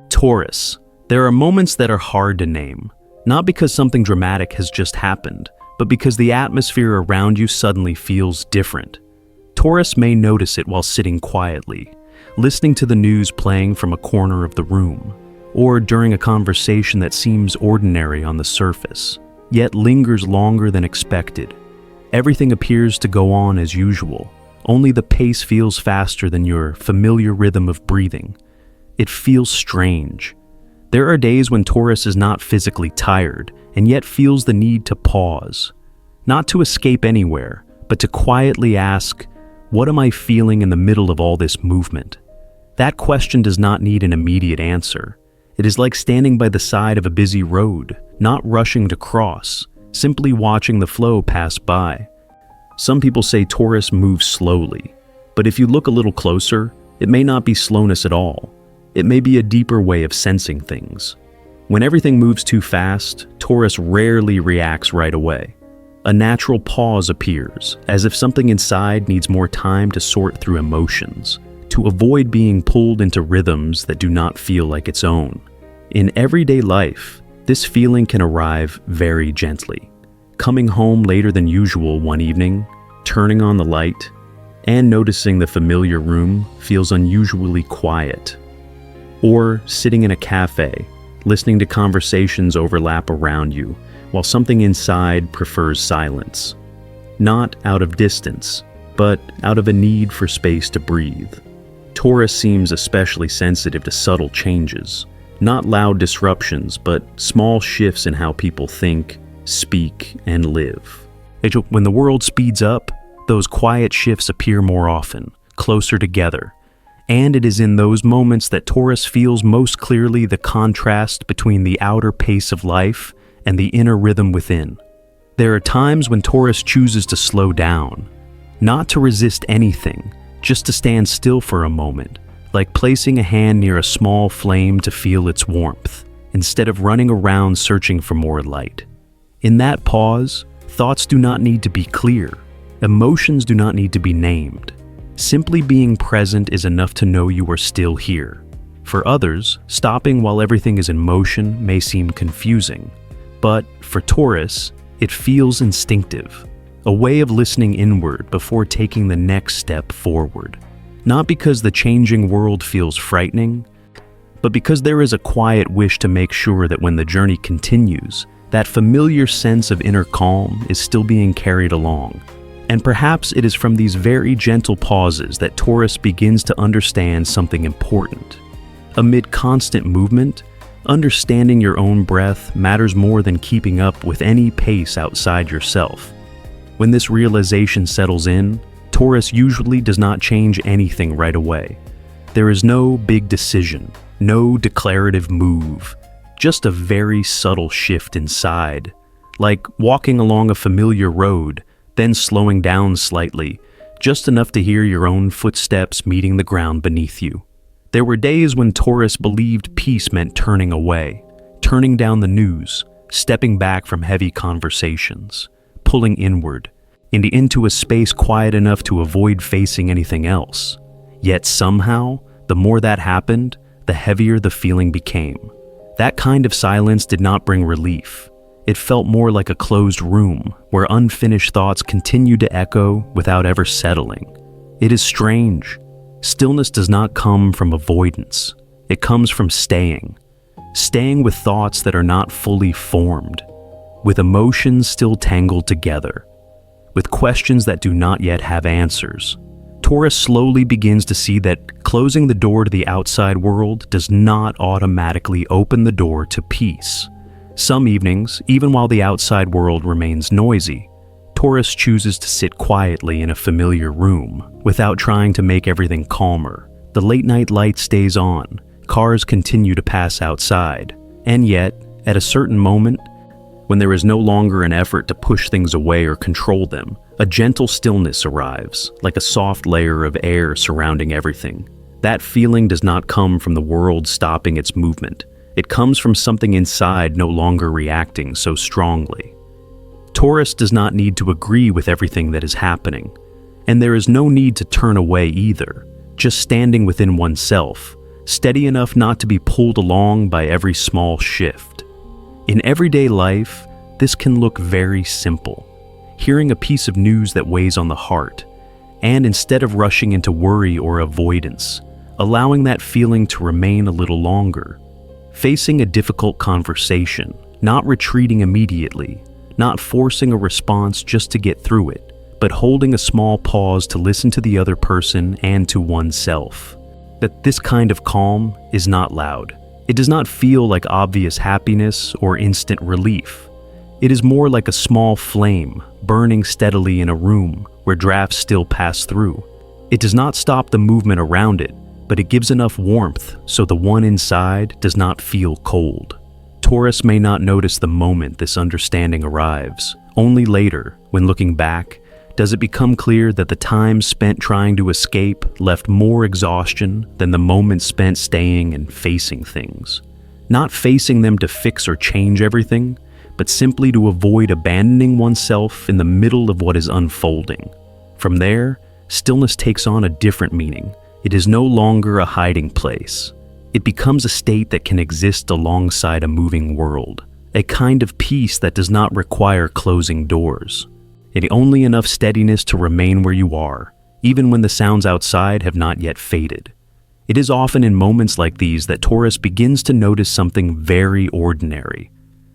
Taurus. There are moments that are hard to name, not because something dramatic has just happened, but because the atmosphere around you suddenly feels different. Taurus may notice it while sitting quietly, listening to the news playing from a corner of the room, or during a conversation that seems ordinary on the surface, yet lingers longer than expected. Everything appears to go on as usual, only the pace feels faster than your familiar rhythm of breathing. It feels strange. There are days when Taurus is not physically tired, and yet feels the need to pause. Not to escape anywhere, but to quietly ask, what am I feeling in the middle of all this movement? That question does not need an immediate answer. It is like standing by the side of a busy road, not rushing to cross, simply watching the flow pass by. Some people say Taurus moves slowly, but if you look a little closer, it may not be slowness at all. It may be a deeper way of sensing things. When everything moves too fast, Taurus rarely reacts right away. A natural pause appears, as if something inside needs more time to sort through emotions, to avoid being pulled into rhythms that do not feel like its own. In everyday life, this feeling can arrive very gently. Coming home later than usual one evening, turning on the light, and noticing the familiar room feels unusually quiet. Or sitting in a cafe, listening to conversations overlap around you, while something inside prefers silence. Not out of distance, but out of a need for space to breathe. Taurus seems especially sensitive to subtle changes, not loud disruptions, but small shifts in how people think, speak, and live. When the world speeds up, those quiet shifts appear more often, closer together. And it is in those moments that Taurus feels most clearly the contrast between the outer pace of life and the inner rhythm within. There are times when Taurus chooses to slow down, not to resist anything, just to stand still for a moment, like placing a hand near a small flame to feel its warmth, instead of running around searching for more light. In that pause, thoughts do not need to be clear, emotions do not need to be named. Simply being present is enough to know you are still here. For others, stopping while everything is in motion may seem confusing, but for Taurus, it feels instinctive, a way of listening inward before taking the next step forward. Not because the changing world feels frightening, but because there is a quiet wish to make sure that when the journey continues, that familiar sense of inner calm is still being carried along. And perhaps it is from these very gentle pauses that Taurus begins to understand something important. Amid constant movement, understanding your own breath matters more than keeping up with any pace outside yourself. When this realization settles in, Taurus usually does not change anything right away. There is no big decision, no declarative move, just a very subtle shift inside, like walking along a familiar road, then slowing down slightly, just enough to hear your own footsteps meeting the ground beneath you. There were days when Taurus believed peace meant turning away, turning down the news, stepping back from heavy conversations, pulling inward, into a space quiet enough to avoid facing anything else. Yet somehow, the more that happened, the heavier the feeling became. That kind of silence did not bring relief. It felt more like a closed room, where unfinished thoughts continued to echo without ever settling. It is strange. Stillness does not come from avoidance. It comes from staying. Staying with thoughts that are not fully formed, with emotions still tangled together, with questions that do not yet have answers. Taurus slowly begins to see that closing the door to the outside world does not automatically open the door to peace. Some evenings, even while the outside world remains noisy, Taurus chooses to sit quietly in a familiar room without trying to make everything calmer. The late-night light stays on, cars continue to pass outside, and yet, at a certain moment, when there is no longer an effort to push things away or control them, a gentle stillness arrives, like a soft layer of air surrounding everything. That feeling does not come from the world stopping its movement. It comes from something inside no longer reacting so strongly. Taurus does not need to agree with everything that is happening, and there is no need to turn away either. Just standing within oneself, steady enough not to be pulled along by every small shift. In everyday life, this can look very simple. Hearing a piece of news that weighs on the heart, and instead of rushing into worry or avoidance, allowing that feeling to remain a little longer. Facing a difficult conversation, not retreating immediately, not forcing a response just to get through it, but holding a small pause to listen to the other person and to oneself. That this kind of calm is not loud. It does not feel like obvious happiness or instant relief. It is more like a small flame burning steadily in a room where drafts still pass through. It does not stop the movement around it, but it gives enough warmth so the one inside does not feel cold. Taurus may not notice the moment this understanding arrives. Only later, when looking back, does it become clear that the time spent trying to escape left more exhaustion than the moments spent staying and facing things. Not facing them to fix or change everything, but simply to avoid abandoning oneself in the middle of what is unfolding. From there, stillness takes on a different meaning. It is no longer a hiding place. It becomes a state that can exist alongside a moving world, a kind of peace that does not require closing doors. Only enough steadiness to remain where you are, even when the sounds outside have not yet faded. It is often in moments like these that Taurus begins to notice something very ordinary.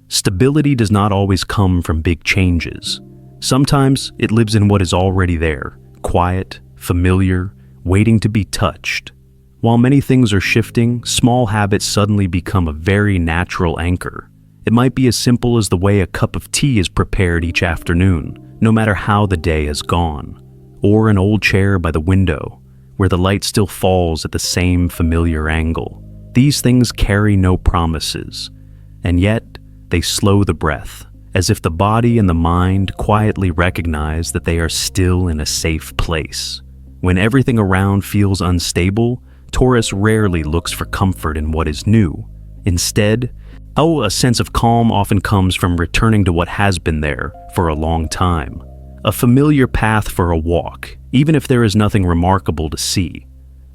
Stability does not always come from big changes. Sometimes it lives in what is already there, quiet, familiar, waiting to be touched. While many things are shifting, small habits suddenly become a very natural anchor. It might be as simple as the way a cup of tea is prepared each afternoon, no matter how the day has gone, or an old chair by the window, where the light still falls at the same familiar angle. These things carry no promises, and yet they slow the breath, as if the body and the mind quietly recognize that they are still in a safe place. When everything around feels unstable, Taurus rarely looks for comfort in what is new. Instead, a sense of calm often comes from returning to what has been there for a long time. A familiar path for a walk, even if there is nothing remarkable to see.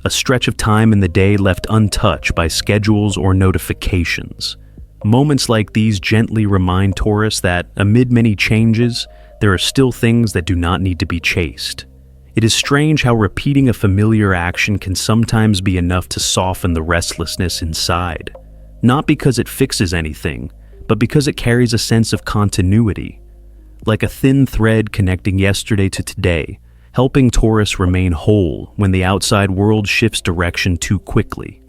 A stretch of time in the day left untouched by schedules or notifications. Moments like these gently remind Taurus that, amid many changes, there are still things that do not need to be chased. It is strange how repeating a familiar action can sometimes be enough to soften the restlessness inside. Not because it fixes anything, but because it carries a sense of continuity. Like a thin thread connecting yesterday to today, helping Taurus remain whole when the outside world shifts direction too quickly.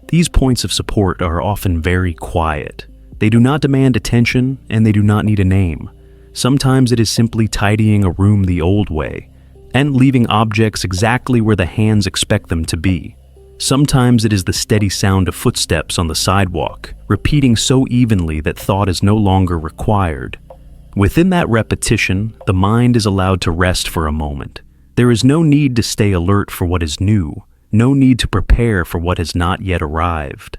These points of support are often very quiet. They do not demand attention, and they do not need a name. Sometimes it is simply tidying a room the old way, and leaving objects exactly where the hands expect them to be. Sometimes it is the steady sound of footsteps on the sidewalk, repeating so evenly that thought is no longer required. Within that repetition, the mind is allowed to rest for a moment. There is no need to stay alert for what is new, no need to prepare for what has not yet arrived.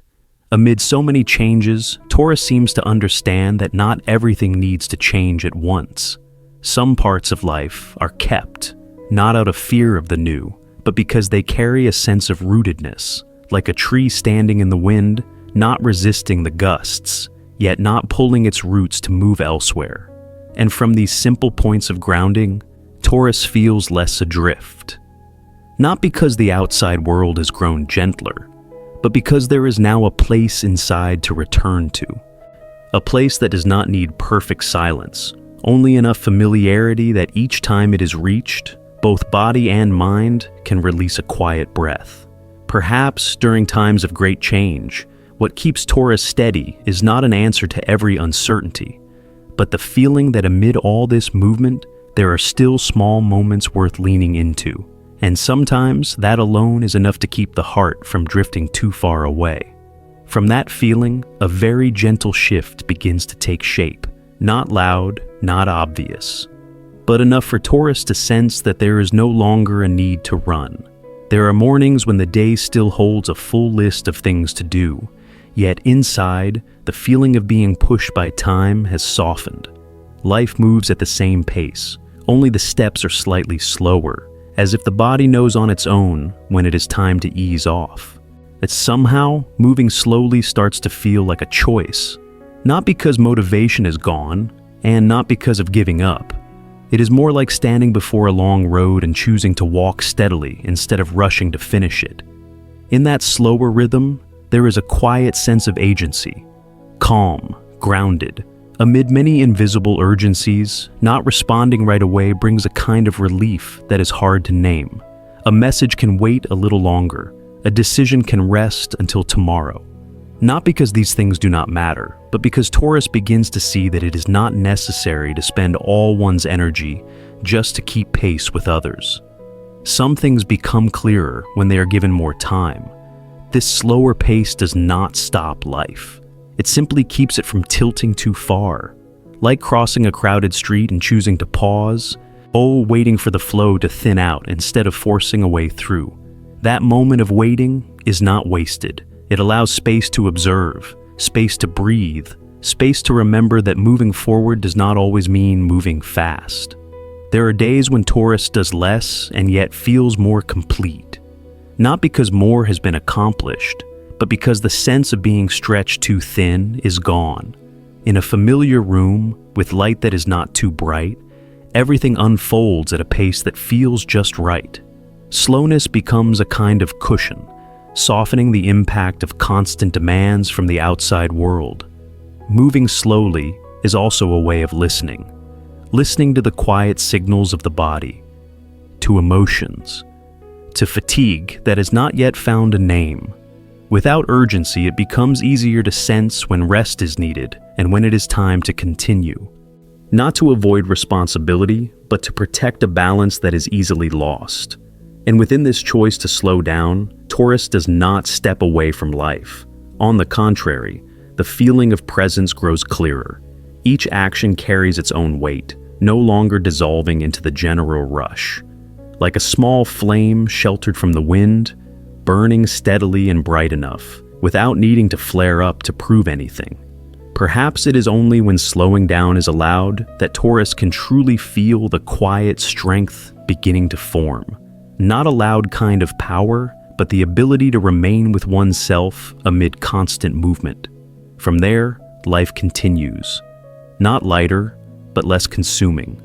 Amid so many changes, Taurus seems to understand that not everything needs to change at once. Some parts of life are kept, not out of fear of the new, but because they carry a sense of rootedness, like a tree standing in the wind, not resisting the gusts, yet not pulling its roots to move elsewhere. And from these simple points of grounding, Taurus feels less adrift. Not because the outside world has grown gentler, but because there is now a place inside to return to. A place that does not need perfect silence, only enough familiarity that each time it is reached, both body and mind can release a quiet breath. Perhaps during times of great change, what keeps Taurus steady is not an answer to every uncertainty, but the feeling that amid all this movement, there are still small moments worth leaning into. And sometimes that alone is enough to keep the heart from drifting too far away. From that feeling, a very gentle shift begins to take shape, not loud, not obvious, but enough for Taurus to sense that there is no longer a need to run. There are mornings when the day still holds a full list of things to do, yet inside, the feeling of being pushed by time has softened. Life moves at the same pace, only the steps are slightly slower, as if the body knows on its own when it is time to ease off. that somehow moving slowly starts to feel like a choice, not because motivation is gone and not because of giving up. It is more like standing before a long road and choosing to walk steadily instead of rushing to finish it. In that slower rhythm, there is a quiet sense of agency, calm, grounded. Amid many invisible urgencies, not responding right away brings a kind of relief that is hard to name. A message can wait a little longer. A decision can rest until tomorrow. Not because these things do not matter, but because Taurus begins to see that it is not necessary to spend all one's energy just to keep pace with others. Some things become clearer when they are given more time. This slower pace does not stop life. It simply keeps it from tilting too far. Like crossing a crowded street and choosing to pause, waiting for the flow to thin out instead of forcing a way through. That moment of waiting is not wasted. It allows space to observe, space to breathe, space to remember that moving forward does not always mean moving fast. There are days when Taurus does less and yet feels more complete. Not because more has been accomplished, but because the sense of being stretched too thin is gone. In a familiar room, with light that is not too bright, everything unfolds at a pace that feels just right. Slowness becomes a kind of cushion, softening the impact of constant demands from the outside world. Moving slowly is also a way of listening to the quiet signals of the body, to emotions, to fatigue that has not yet found a name. Without urgency, it becomes easier to sense when rest is needed and when it is time to continue. Not to avoid responsibility, but to protect a balance that is easily lost. And within this choice to slow down, Taurus does not step away from life. On the contrary, the feeling of presence grows clearer. Each action carries its own weight, no longer dissolving into the general rush. Like a small flame sheltered from the wind, burning steadily and bright enough, without needing to flare up to prove anything. Perhaps it is only when slowing down is allowed that Taurus can truly feel the quiet strength beginning to form. Not a loud kind of power, but the ability to remain with oneself amid constant movement. From there, life continues. Not lighter, but less consuming.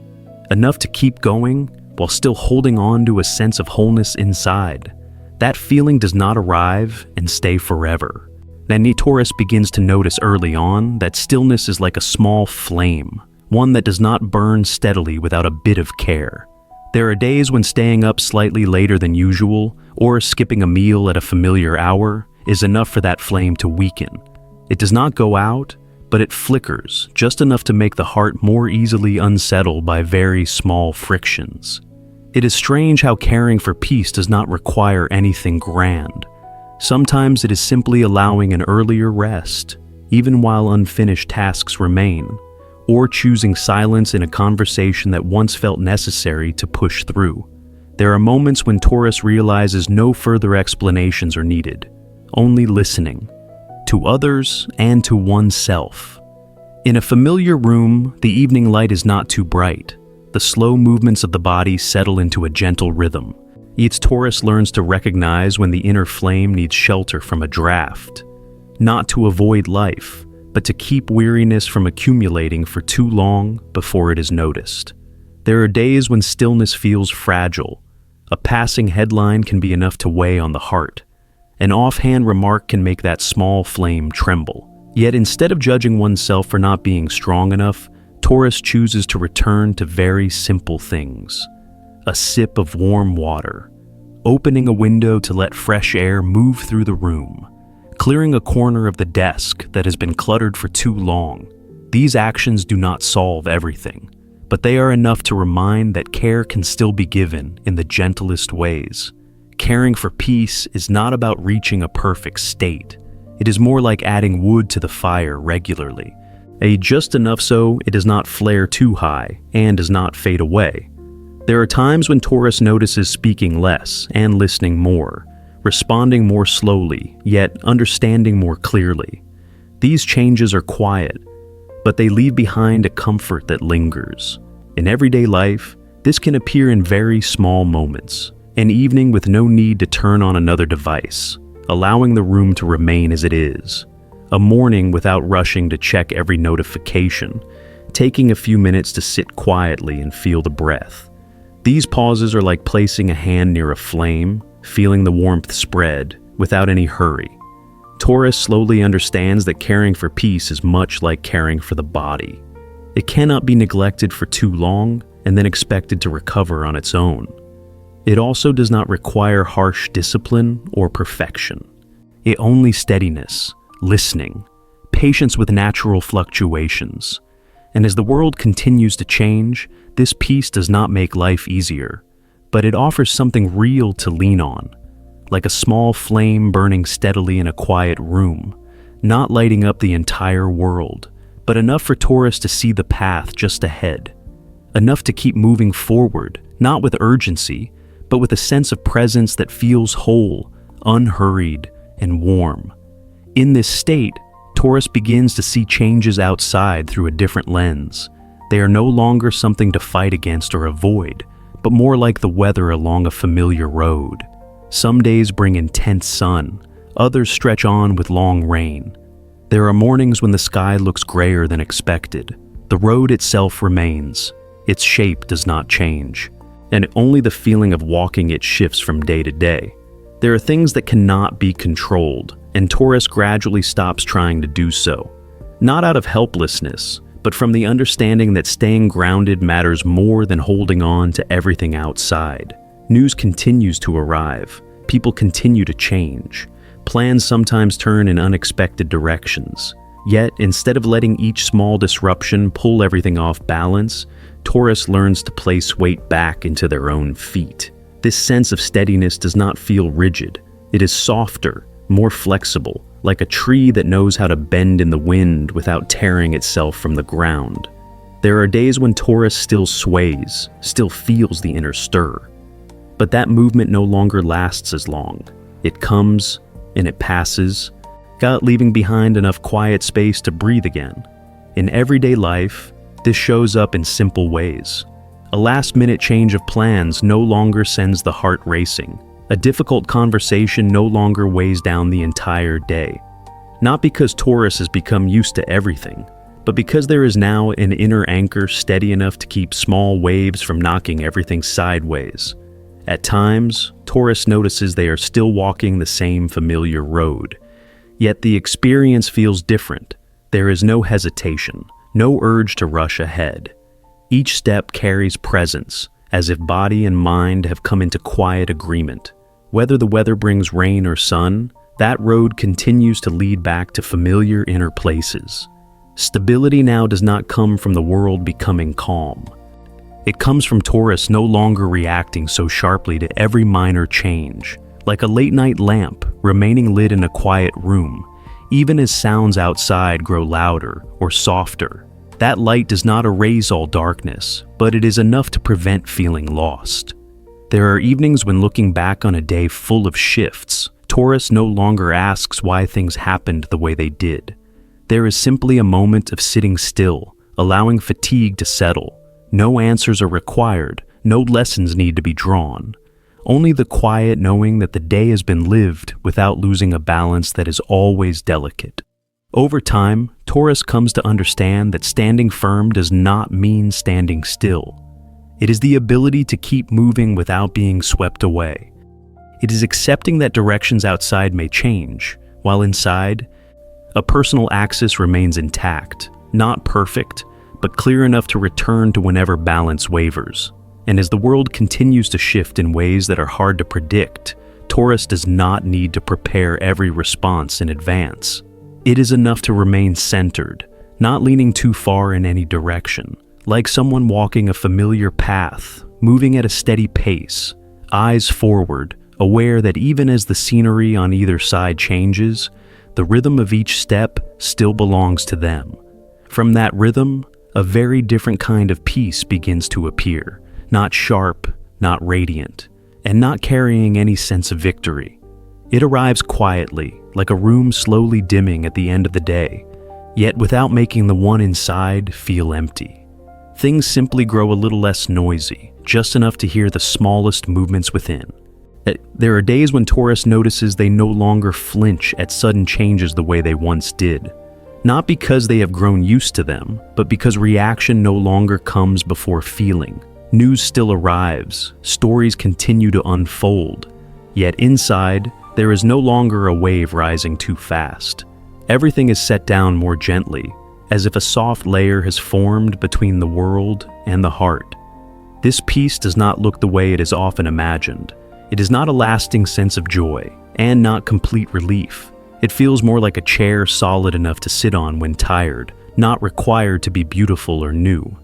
Enough to keep going while still holding on to a sense of wholeness inside. That feeling does not arrive and stay forever. Then Taurus begins to notice early on that stillness is like a small flame, one that does not burn steadily without a bit of care. There are days when staying up slightly later than usual, or skipping a meal at a familiar hour, is enough for that flame to weaken. It does not go out, but it flickers, just enough to make the heart more easily unsettled by very small frictions. It is strange how caring for peace does not require anything grand. Sometimes it is simply allowing an earlier rest, even while unfinished tasks remain, or choosing silence in a conversation that once felt necessary to push through. There are moments when Taurus realizes no further explanations are needed, only listening, to others and to oneself. In a familiar room, the evening light is not too bright. The slow movements of the body settle into a gentle rhythm. Each Taurus learns to recognize when the inner flame needs shelter from a draft, not to avoid life, but to keep weariness from accumulating for too long before it is noticed. There are days when stillness feels fragile. A passing headline can be enough to weigh on the heart. An offhand remark can make that small flame tremble. Yet instead of judging oneself for not being strong enough, Taurus chooses to return to very simple things. A sip of warm water, opening a window to let fresh air move through the room, clearing a corner of the desk that has been cluttered for too long. These actions do not solve everything, but they are enough to remind that care can still be given in the gentlest ways. Caring for peace is not about reaching a perfect state. It is more like adding wood to the fire regularly, just enough so it does not flare too high and does not fade away. There are times when Taurus notices speaking less and listening more, responding more slowly, yet understanding more clearly. These changes are quiet, but they leave behind a comfort that lingers. In everyday life, this can appear in very small moments. An evening with no need to turn on another device, allowing the room to remain as it is. A morning without rushing to check every notification, taking a few minutes to sit quietly and feel the breath. These pauses are like placing a hand near a flame, feeling the warmth spread without any hurry. Taurus slowly understands that caring for peace is much like caring for the body. It cannot be neglected for too long and then expected to recover on its own. It also does not require harsh discipline or perfection. It only steadiness, listening, patience with natural fluctuations. And as the world continues to change, this peace does not make life easier, but it offers something real to lean on, like a small flame burning steadily in a quiet room, not lighting up the entire world, but enough for Taurus to see the path just ahead, enough to keep moving forward, not with urgency, but with a sense of presence that feels whole, unhurried, and warm. In this state, Taurus begins to see changes outside through a different lens. They are no longer something to fight against or avoid, but more like the weather along a familiar road. Some days bring intense sun, others stretch on with long rain. There are mornings when the sky looks grayer than expected. The road itself remains. Its shape does not change, and only the feeling of walking it shifts from day to day. There are things that cannot be controlled, and Taurus gradually stops trying to do so. Not out of helplessness, but from the understanding that staying grounded matters more than holding on to everything outside. News continues to arrive. People continue to change. Plans sometimes turn in unexpected directions. Yet, instead of letting each small disruption pull everything off balance, Taurus learns to place weight back into their own feet. This sense of steadiness does not feel rigid. It is softer, more flexible, like a tree that knows how to bend in the wind without tearing itself from the ground. There are days when Taurus still sways, still feels the inner stir. But that movement no longer lasts as long. It comes and it passes, leaving behind enough quiet space to breathe again. In everyday life, this shows up in simple ways. A last-minute change of plans no longer sends the heart racing. A difficult conversation no longer weighs down the entire day. Not because Taurus has become used to everything, but because there is now an inner anchor steady enough to keep small waves from knocking everything sideways. At times, Taurus notices they are still walking the same familiar road. Yet the experience feels different. There is no hesitation, no urge to rush ahead. Each step carries presence, as if body and mind have come into quiet agreement. Whether the weather brings rain or sun, that road continues to lead back to familiar inner places. Stability now does not come from the world becoming calm. It comes from Taurus no longer reacting so sharply to every minor change, like a late-night lamp remaining lit in a quiet room, even as sounds outside grow louder or softer. That light does not erase all darkness, but it is enough to prevent feeling lost. There are evenings when, looking back on a day full of shifts, Taurus no longer asks why things happened the way they did. There is simply a moment of sitting still, allowing fatigue to settle. No answers are required, no lessons need to be drawn. Only the quiet knowing that the day has been lived without losing a balance that is always delicate. Over time, Taurus comes to understand that standing firm does not mean standing still. It is the ability to keep moving without being swept away. It is accepting that directions outside may change, while inside, a personal axis remains intact, not perfect, but clear enough to return to whenever balance wavers. And as the world continues to shift in ways that are hard to predict, Taurus does not need to prepare every response in advance. It is enough to remain centered, not leaning too far in any direction, like someone walking a familiar path, moving at a steady pace, eyes forward, aware that even as the scenery on either side changes, the rhythm of each step still belongs to them. From that rhythm, a very different kind of peace begins to appear, not sharp, not radiant, and not carrying any sense of victory. It arrives quietly, like a room slowly dimming at the end of the day, yet without making the one inside feel empty. Things simply grow a little less noisy, just enough to hear the smallest movements within. There are days when Taurus notices they no longer flinch at sudden changes the way they once did. Not because they have grown used to them, but because reaction no longer comes before feeling. News still arrives, stories continue to unfold. Yet inside, there is no longer a wave rising too fast. Everything is set down more gently, as if a soft layer has formed between the world and the heart. This peace does not look the way it is often imagined. It is not a lasting sense of joy, and not complete relief. It feels more like a chair solid enough to sit on when tired, not required to be beautiful or new.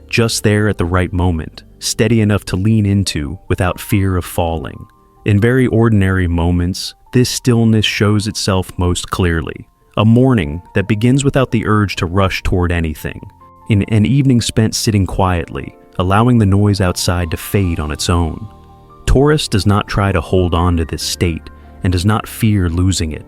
Just there at the right moment, steady enough to lean into without fear of falling. In very ordinary moments, this stillness shows itself most clearly. A morning that begins without the urge to rush toward anything. In an evening spent sitting quietly, allowing the noise outside to fade on its own. Taurus does not try to hold on to this state and does not fear losing it.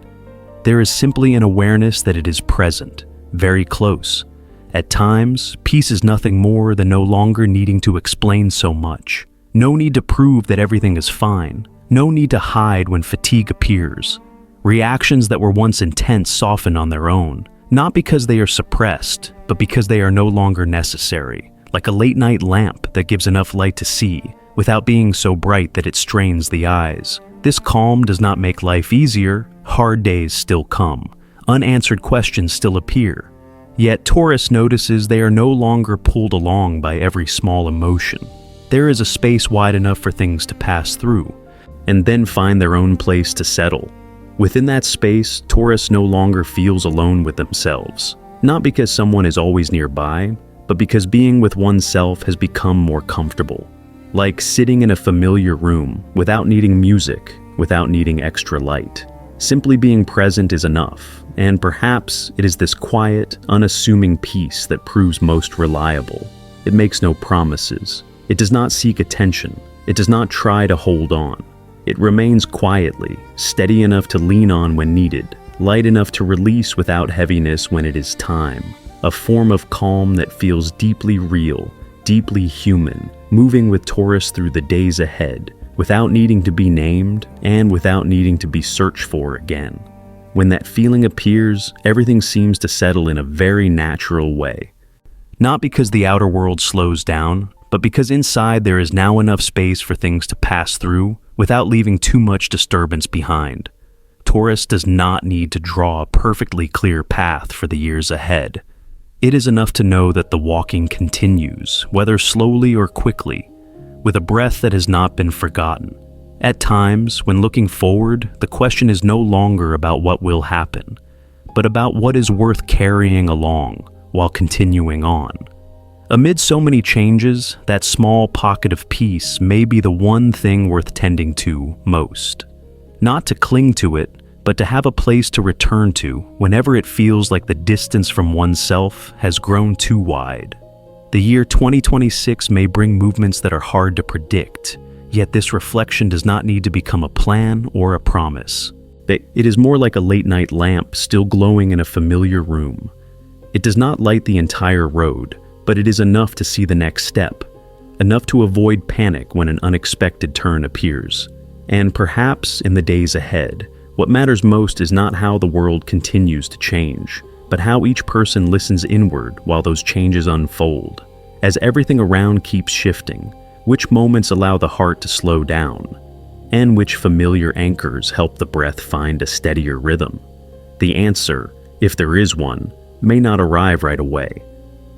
There is simply an awareness that it is present, very close. At times, peace is nothing more than no longer needing to explain so much. No need to prove that everything is fine. No need to hide when fatigue appears. Reactions that were once intense soften on their own, not because they are suppressed, but because they are no longer necessary, like a late-night lamp that gives enough light to see, without being so bright that it strains the eyes. This calm does not make life easier. Hard days still come. Unanswered questions still appear. Yet Taurus notices they are no longer pulled along by every small emotion. There is a space wide enough for things to pass through, and then find their own place to settle. Within that space, Taurus no longer feels alone with themselves. Not because someone is always nearby, but because being with oneself has become more comfortable. Like sitting in a familiar room, without needing music, without needing extra light. Simply being present is enough, and perhaps it is this quiet, unassuming peace that proves most reliable. It makes no promises. It does not seek attention. It does not try to hold on. It remains quietly, steady enough to lean on when needed, light enough to release without heaviness when it is time. A form of calm that feels deeply real, deeply human, moving with Taurus through the days ahead, without needing to be named and without needing to be searched for again. When that feeling appears, everything seems to settle in a very natural way. Not because the outer world slows down, but because inside there is now enough space for things to pass through without leaving too much disturbance behind. Taurus does not need to draw a perfectly clear path for the years ahead. It is enough to know that the walking continues, whether slowly or quickly, with a breath that has not been forgotten. At times, when looking forward, the question is no longer about what will happen, but about what is worth carrying along while continuing on. Amid so many changes, that small pocket of peace may be the one thing worth tending to most. Not to cling to it, but to have a place to return to whenever it feels like the distance from oneself has grown too wide. The year 2026 may bring movements that are hard to predict, yet this reflection does not need to become a plan or a promise. It is more like a late-night lamp still glowing in a familiar room. It does not light the entire road, but it is enough to see the next step, enough to avoid panic when an unexpected turn appears. And perhaps in the days ahead, what matters most is not how the world continues to change, but how each person listens inward while those changes unfold. As everything around keeps shifting, which moments allow the heart to slow down, and which familiar anchors help the breath find a steadier rhythm? The answer, if there is one, may not arrive right away,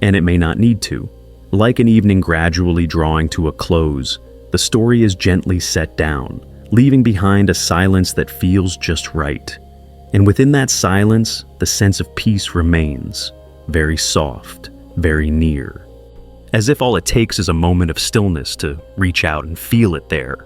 and it may not need to. Like an evening gradually drawing to a close, the story is gently set down, leaving behind a silence that feels just right. And within that silence, the sense of peace remains, very soft, very near. As if all it takes is a moment of stillness to reach out and feel it there.